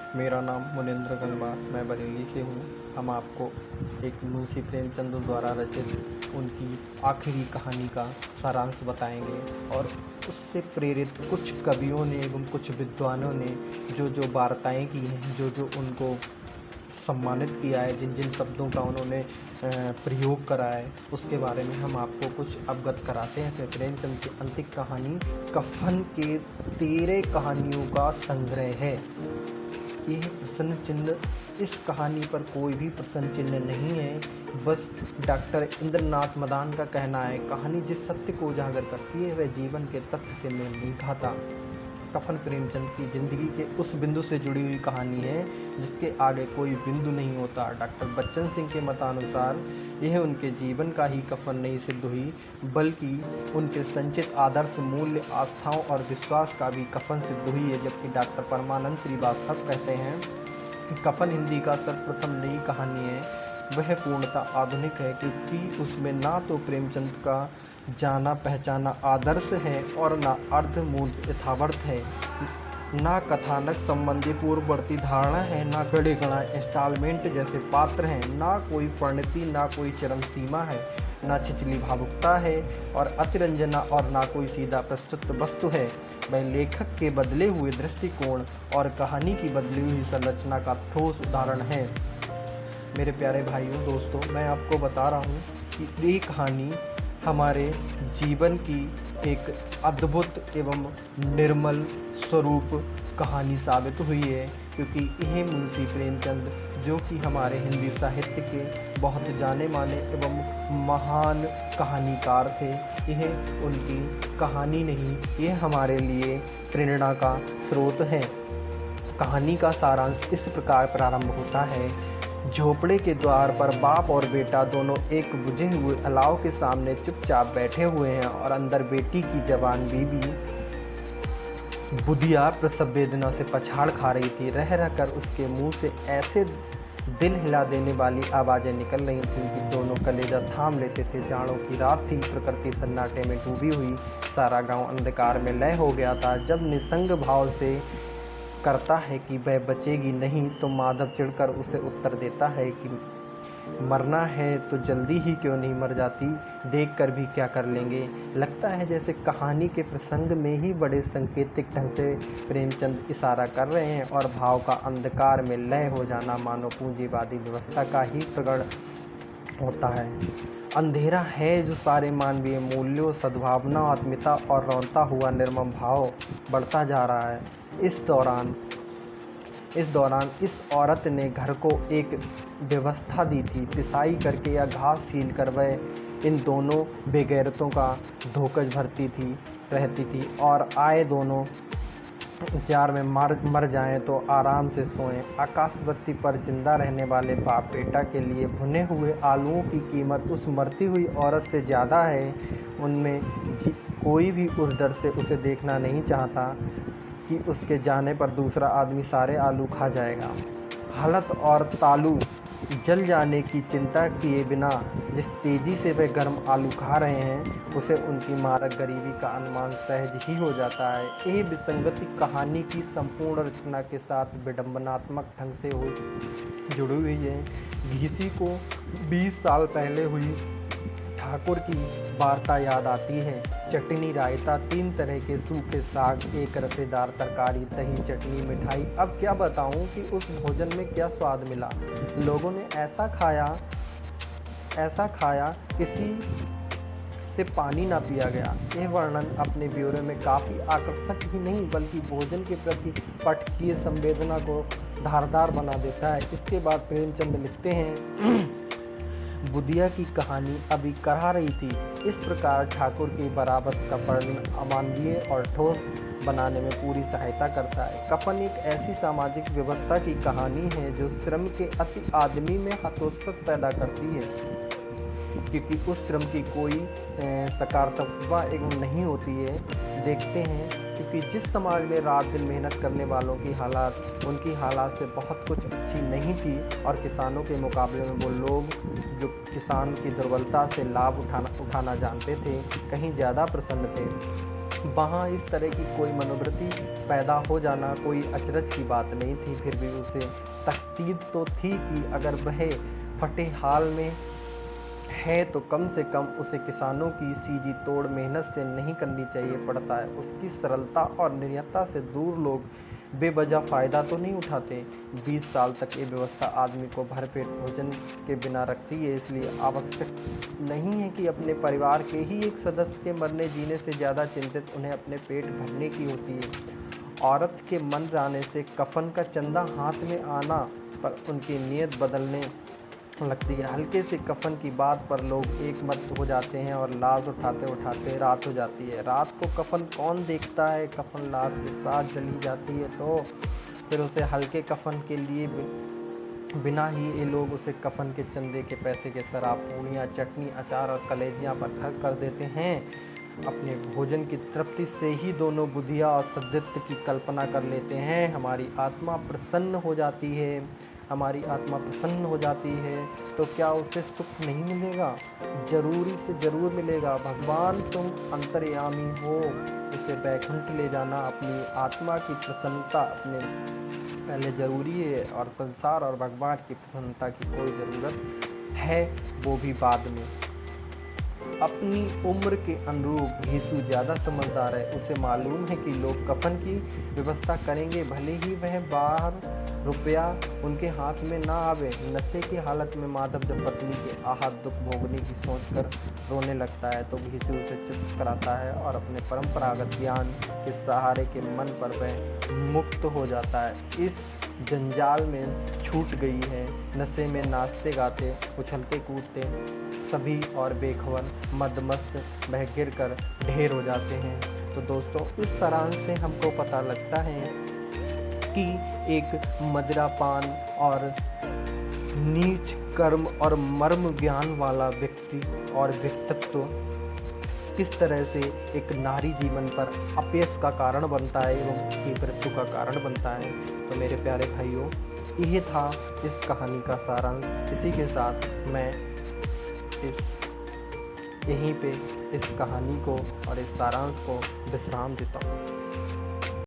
मेरा नाम मुनिंद्र गंगवार, मैं बरेली से हूँ। हम आपको एक मुंशी प्रेमचंद द्वारा रचित उनकी आखिरी कहानी का सारांश बताएंगे और उससे प्रेरित कुछ कवियों ने एवं कुछ विद्वानों ने जो जो वार्ताएँ की हैं, जो जो उनको सम्मानित किया है, जिन जिन शब्दों का उन्होंने प्रयोग करा है, उसके बारे में हम आपको कुछ अवगत कराते हैं। इसमें प्रेमचंद की अंतिम कहानी कफन के 13 कहानियों का संग्रह है। यह प्रश्न चिन्ह, इस कहानी पर कोई भी प्रश्न चिन्ह नहीं है। बस डॉक्टर इंद्रनाथ मदान का कहना है, कहानी जिस सत्य को उजागर करती है वह जीवन के तथ्य से मेल नहीं खाता। कफन प्रेमचंद की जिंदगी के उस बिंदु से जुड़ी हुई कहानी है जिसके आगे कोई बिंदु नहीं होता। डॉक्टर बच्चन सिंह के मतानुसार यह उनके जीवन का ही कफन नहीं सिद्ध हुई, बल्कि उनके संचित आदर्श, मूल्य, आस्थाओं और विश्वास का भी कफन सिद्ध हुई है। जबकि डॉक्टर परमानंद श्रीवास्तव कहते हैं कि कफन हिंदी का सर्वप्रथम नई कहानी है, वह पूर्णतः आधुनिक है, क्योंकि उसमें ना तो प्रेमचंद का जाना पहचाना आदर्श है और ना अर्धमूर्त यथावर्थ है, ना कथानक संबंधी पूर्ववर्ती धारणा है, ना गढ़े गढ़ा इंस्टॉलमेंट जैसे पात्र हैं, ना कोई परिणति, ना कोई चरम सीमा है, ना छिछली भावुकता है और अतिरंजना, और ना कोई सीधा प्रस्तुत वस्तु है। वह लेखक के बदले हुए दृष्टिकोण और कहानी की बदली हुई संरचना का ठोस उदाहरण है। मेरे प्यारे भाइयों, दोस्तों, मैं आपको बता रहा हूँ कि ये कहानी हमारे जीवन की एक अद्भुत एवं निर्मल स्वरूप कहानी साबित हुई है, क्योंकि यह मुंशी प्रेमचंद, जो कि हमारे हिंदी साहित्य के बहुत जाने माने एवं महान कहानीकार थे, यह उनकी कहानी नहीं, यह हमारे लिए प्रेरणा का स्रोत है। कहानी का सारांश इस प्रकार प्रारंभ होता है। झोपड़े के द्वार पर बाप और बेटा दोनों एक बुझे हुए अलाव के सामने चुपचाप बैठे हुए हैं और अंदर बेटी की जवान बीबी बुधिया प्रसव वेदना से पछाड़ खा रही थी। रह रह कर उसके मुंह से ऐसे दिल हिला देने वाली आवाज़ें निकल रही थीं कि दोनों कलेजा थाम लेते थे। जाड़ों की रात थी, प्रकृति सन्नाटे में डूबी हुई, सारा गांव अंधकार में लय हो गया था। जब निसंग भाव से करता है कि वह बचेगी नहीं, तो माधव चिढ़कर उसे उत्तर देता है कि मरना है तो जल्दी ही क्यों नहीं मर जाती, देखकर भी क्या कर लेंगे। लगता है जैसे कहानी के प्रसंग में ही बड़े सांकेतिक ढंग से प्रेमचंद इशारा कर रहे हैं और भाव का अंधकार में लय हो जाना मानो पूंजीवादी व्यवस्था का ही प्रकट होता है। अंधेरा है जो सारे मानवीय मूल्यों, सद्भावना, आत्मीयता और रौनता हुआ निर्मम भाव बढ़ता जा रहा है। इस दौरान इस औरत ने घर को एक व्यवस्था दी थी। पिसाई करके या घास छील कर वह इन दोनों बेगैरतों का धोखज भरती रहती थी और आए दोनों जार में मर जाएं तो आराम से सोएं। आकाशबत्ती पर जिंदा रहने वाले बाप बेटा के लिए भुने हुए आलूओं की कीमत उस मरती हुई औरत से ज़्यादा है। उनमें कोई भी उस डर से उसे देखना नहीं चाहता कि उसके जाने पर दूसरा आदमी सारे आलू खा जाएगा। हालत और तालू जल जाने की चिंता किए बिना जिस तेज़ी से वे गर्म आलू खा रहे हैं, उसे उनकी मारक गरीबी का अनुमान सहज ही हो जाता है। यह विसंगति कहानी की संपूर्ण रचना के साथ विडंबनात्मक ढंग से जुड़ी हुई है। घीसी को 20 साल पहले हुई ठाकुर की वार्ता याद आती है। चटनी, रायता, 3 तरह के सूखे साग, एक रसेदार तरकारी, दही, चटनी, मिठाई। अब क्या बताऊं कि उस भोजन में क्या स्वाद मिला। लोगों ने ऐसा खाया किसी से पानी ना पिया गया। यह वर्णन अपने ब्यौरे में काफ़ी आकर्षक ही नहीं बल्कि भोजन के प्रति पाठकीय संवेदना को धारदार बना देता है। इसके बाद प्रेमचंद लिखते हैं, बुधिया की कहानी अभी करा रही थी। इस प्रकार ठाकुर की बराबत का वर्णन अमानवीय और ठोस बनाने में पूरी सहायता करता है। कफन एक ऐसी सामाजिक व्यवस्था की कहानी है जो श्रम के अति आदमी में हतोत्साह पैदा करती है, क्योंकि उस श्रम की कोई सकारात्मकता एवं नहीं होती है। देखते हैं क्योंकि जिस समाज में रात दिन मेहनत करने वालों की हालात उनकी हालात से बहुत कुछ अच्छी नहीं थी और किसानों के मुकाबले में वो लोग जो किसान की दुर्बलता से लाभ उठाना जानते थे, कहीं ज़्यादा प्रसन्न थे। वहाँ इस तरह की कोई मनोवृत्ति पैदा हो जाना कोई अचरज की बात नहीं थी। फिर भी उसे तकसीद तो थी कि अगर वह फटे हाल में है तो कम से कम उसे किसानों की सीजी तोड़ मेहनत से नहीं करनी चाहिए पड़ता है। उसकी सरलता और नियतता से दूर लोग बेवजह फ़ायदा तो नहीं उठाते। 20 साल तक ये व्यवस्था आदमी को भरपेट भोजन के बिना रखती है, इसलिए आवश्यक नहीं है कि अपने परिवार के ही एक सदस्य के मरने जीने से ज़्यादा चिंतित उन्हें अपने पेट भरने की होती है। औरत के मन जाने से कफन का चंदा हाथ में आना पर उनकी नीयत बदलने लगती है। हल्के से कफन की बात पर लोग एक मत हो जाते हैं और लाश उठाते उठाते रात हो जाती है। रात को कफन कौन देखता है? कफन लाश के साथ जली जाती है तो फिर उसे हल्के कफन के लिए बिना ही ये लोग उसे कफन के चंदे के पैसे के शराब, पूड़ियाँ, चटनी, अचार और कलेजियाँ पर खर्च कर देते हैं। अपने भोजन की तृप्ति से ही दोनों बुधिया और सद्दित्व की कल्पना कर लेते हैं। हमारी आत्मा प्रसन्न हो जाती है। हमारी आत्मा प्रसन्न हो जाती है तो क्या उसे सुख नहीं मिलेगा? जरूरी से ज़रूर मिलेगा। भगवान तुम अंतर्यामी हो, उसे बैकुंठ ले जाना अपनी आत्मा की प्रसन्नता अपने पहले ज़रूरी है और संसार और भगवान की प्रसन्नता की कोई ज़रूरत है वो भी बाद में। अपनी उम्र के अनुरूप यीशु ज़्यादा समझदार है। उसे मालूम है कि लोग कफन की व्यवस्था करेंगे, भले ही वह बाहर रुपया उनके हाथ में ना आवे। नशे की हालत में माधव जब पत्नी के आहत दुख भोगने की सोचकर रोने लगता है तो यीशु उसे चुप कराता है और अपने परंपरागत ज्ञान के सहारे के मन पर वह मुक्त हो जाता है। इस जंजाल में छूट गई है। नशे में नाचते गाते उछलते कूदते सभी और बेखबर मदमस्त बह गिर कर ढेर हो जाते हैं। तो दोस्तों, इस सारांश से हमको पता लगता है कि एक मदिरापान और नीच कर्म और मर्म ज्ञान वाला व्यक्ति और व्यक्तित्व किस तरह से एक नारी जीवन पर अपयश का कारण बनता है एवं उसकी मृत्यु का कारण बनता है। तो मेरे प्यारे भाइयों, यह था इस कहानी का सारांश। इसी के साथ मैं यहीं पे इस कहानी को और इस सारांश को विश्राम देता हूँ।